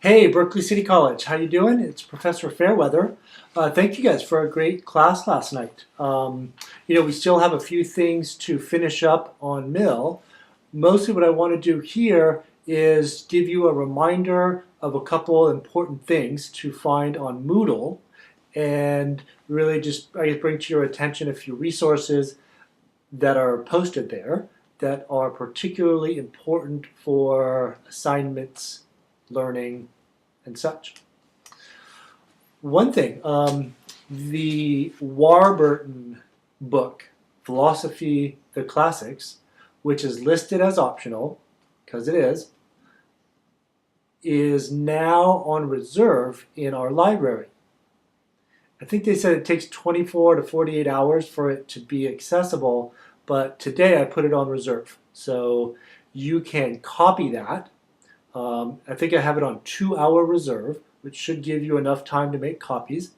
Hey, Berkeley City College, how you doing? It's Professor Fairweather. Thank you guys for a great class last night. We still have a few things to finish up on Mill. Mostly what I want to do here is give you a reminder of a couple important things to find on Moodle and really just I guess, bring to your attention a few resources that are posted there that are particularly important for assignments, learning, and such. One thing, the Warburton book, Philosophy, the Classics, which is listed as optional, because it is now on reserve in our library. I think they said it takes 24 to 48 hours for it to be accessible, but today I put it on reserve. So you can copy that. I think I have it on 2-hour reserve, which should give you enough time to make copies.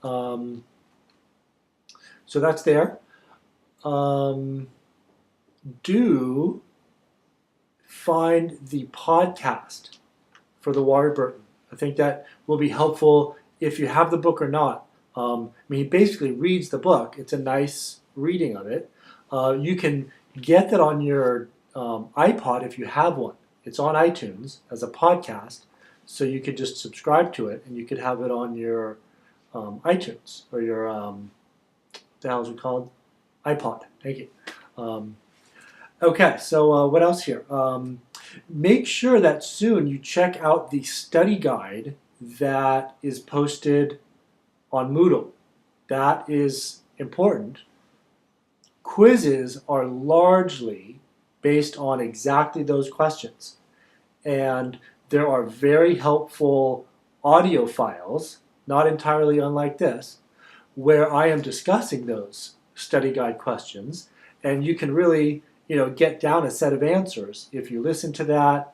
So that's there. Do find the podcast for the Warburton. I think that will be helpful if you have the book or not. He basically reads the book. It's a nice reading of it. You can get that on your iPod if you have one. It's on iTunes as a podcast, so you could just subscribe to it, and you could have it on your iTunes or your the hell is it called? iPod. Thank you. Okay, so what else here? Make sure that soon you check out the study guide that is posted on Moodle. That is important. Quizzes are largely based on exactly those questions. And there are very helpful audio files, not entirely unlike this, where I am discussing those study guide questions. And you can really, get down a set of answers. If you listen to that,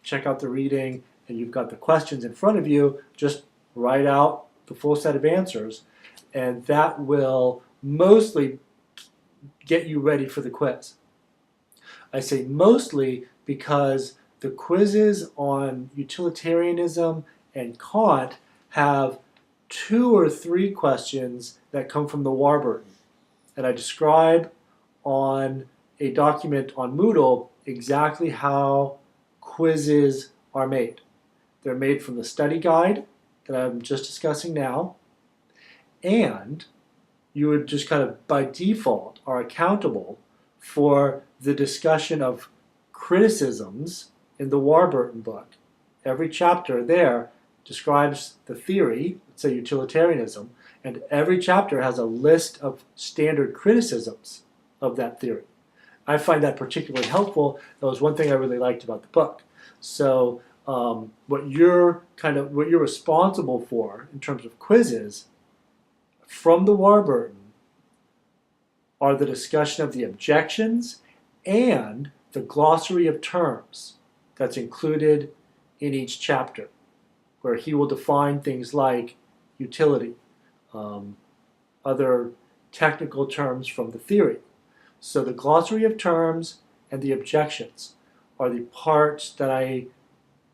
check out the reading, and you've got the questions in front of you, just write out the full set of answers. And that will mostly get you ready for the quiz. I say mostly because the quizzes on utilitarianism and Kant have 2 or 3 questions that come from the Warburton. And I describe on a document on Moodle exactly how quizzes are made. They're made from the study guide that I'm just discussing now, and you would just kind of by default are accountable for the discussion of criticisms in the Warburton book. Every chapter there describes the theory, let's say utilitarianism, and every chapter has a list of standard criticisms of that theory. I find that particularly helpful. That was one thing I really liked about the book. So what you're responsible for in terms of quizzes from the Warburton are the discussion of the objections and the glossary of terms that's included in each chapter, where he will define things like utility, other technical terms from the theory. So the glossary of terms and the objections are the parts that I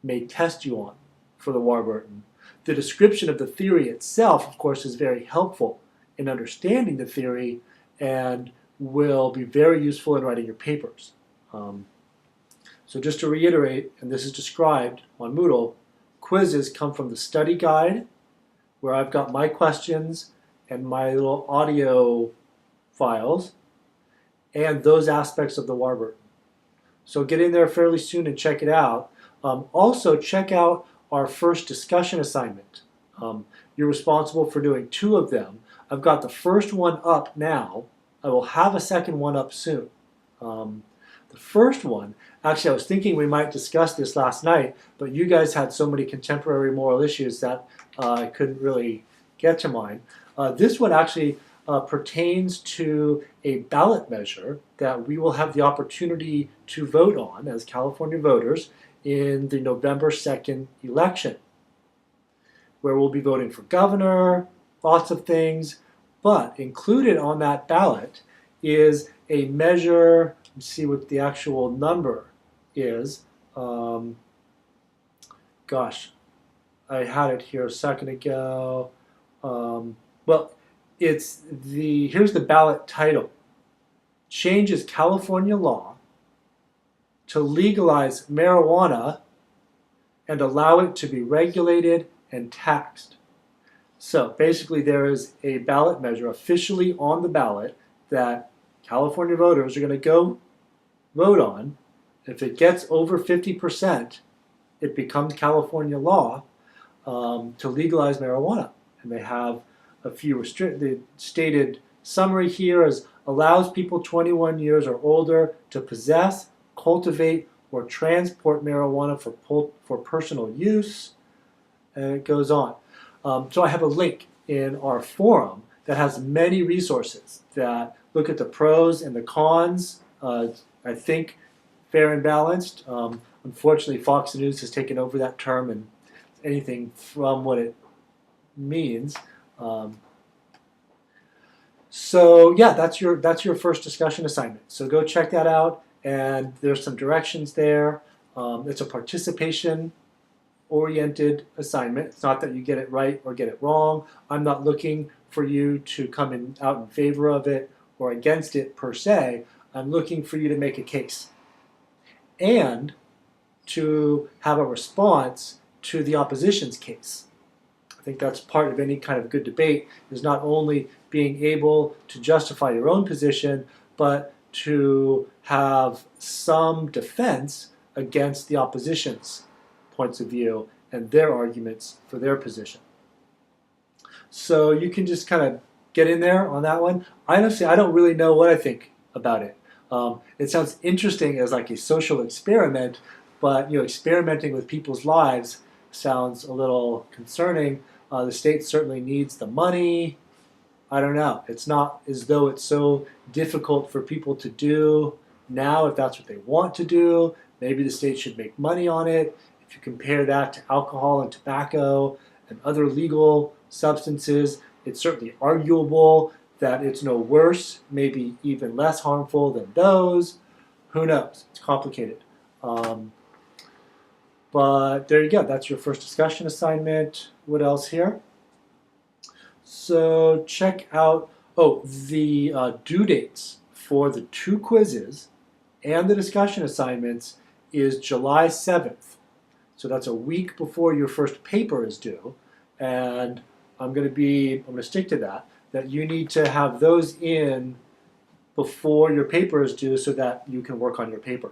may test you on for the Warburton. The description of the theory itself, of course, is very helpful in understanding the theory and will be very useful in writing your papers. So just to reiterate, and this is described on Moodle, quizzes come from the study guide, where I've got my questions and my little audio files, and those aspects of the Warburton. So get in there fairly soon and check it out. Also, check out our first discussion assignment. You're responsible for doing 2 of them. I've got the first one up now. I will have a second one up soon. The first one, actually I was thinking we might discuss this last night, but you guys had so many contemporary moral issues that I couldn't really get to mine. This one actually pertains to a ballot measure that we will have the opportunity to vote on as California voters in the November 2nd election, where we'll be voting for governor, lots of things, but included on that ballot is a measure. Let's see what the actual number is. I had it here a second ago. Well, here's the ballot title. Changes California law to legalize marijuana and allow it to be regulated and taxed. So basically there is a ballot measure officially on the ballot that California voters are going to go vote on. If it gets over 50%, it becomes California law to legalize marijuana. And they have a few the stated summary here is allows people 21 years or older to possess, cultivate, or transport marijuana for personal use. And it goes on. So I have a link in our forum that has many resources that look at the pros and the cons. I think fair and balanced. Unfortunately, Fox News has taken over that term and anything from what it means. So yeah, that's your first discussion assignment. So go check that out, and there's some directions there. It's a participation-oriented assignment. It's not that you get it right or get it wrong. I'm not looking for you to come out in favor of it or against it per se. I'm looking for you to make a case and to have a response to the opposition's case. I think that's part of any kind of good debate, is not only being able to justify your own position, but to have some defense against the opposition's points of view and their arguments for their position. So you can just kind of get in there on that one. Honestly, I don't really know what I think about it. It sounds interesting as like a social experiment, but experimenting with people's lives sounds a little concerning. The state certainly needs the money. I don't know. It's not as though it's so difficult for people to do now if that's what they want to do. Maybe the state should make money on it. If you compare that to alcohol and tobacco and other legal substances, it's certainly arguable that it's no worse, maybe even less harmful than those. Who knows? It's complicated. But there you go. That's your first discussion assignment. What else here? So check out, the due dates for the 2 quizzes and the discussion assignments is July 7th. So that's a week before your first paper is due. And I'm going to stick to that you need to have those in before your paper is due so that you can work on your paper.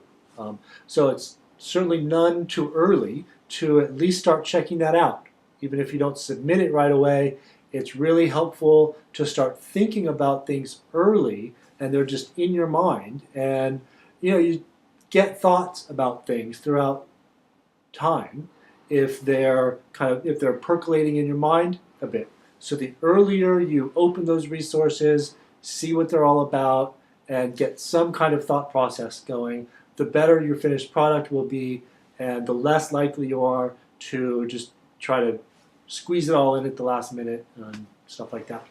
So it's certainly none too early to at least start checking that out. Even if you don't submit it right away, it's really helpful to start thinking about things early, and they're just in your mind. And you get thoughts about things throughout time if they're percolating in your mind a bit. So the earlier you open those resources, see what they're all about, and get some kind of thought process going, the better your finished product will be, and the less likely you are to just try to squeeze it all in at the last minute and stuff like that.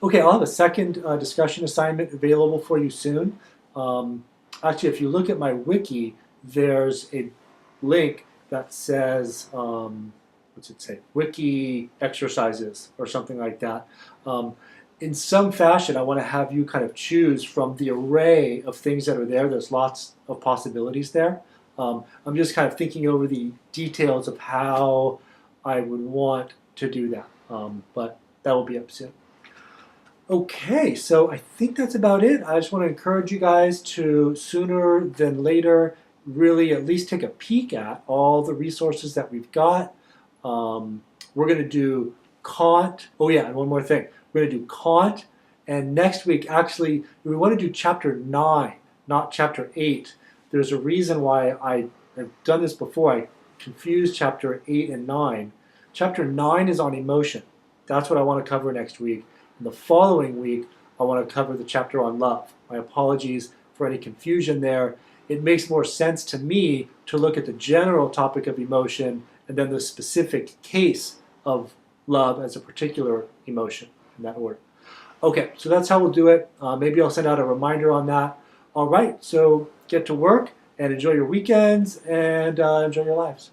Okay, I'll have a second discussion assignment available for you soon. Actually, if you look at my wiki, there's a link that says, what's it say? Wiki exercises or something like that. In some fashion, I want to have you kind of choose from the array of things that are there. There's lots of possibilities there. I'm just kind of thinking over the details of how I would want to do that, but that will be up soon. Okay, so I think that's about it. I just want to encourage you guys to, sooner than later, really at least take a peek at all the resources that we've got. We're going to do Kant. Oh yeah, and one more thing. We're going to do Kant, and next week, actually, we want to do chapter 9, not chapter 8. There's a reason why I've done this before. I confused chapter 8 and 9. Chapter 9 is on emotion. That's what I want to cover next week. And the following week, I want to cover the chapter on love. My apologies for any confusion there. It makes more sense to me to look at the general topic of emotion and then the specific case of love as a particular emotion in that order. Okay, so that's how we'll do it. Maybe I'll send out a reminder on that. All right, so get to work and enjoy your weekends and enjoy your lives.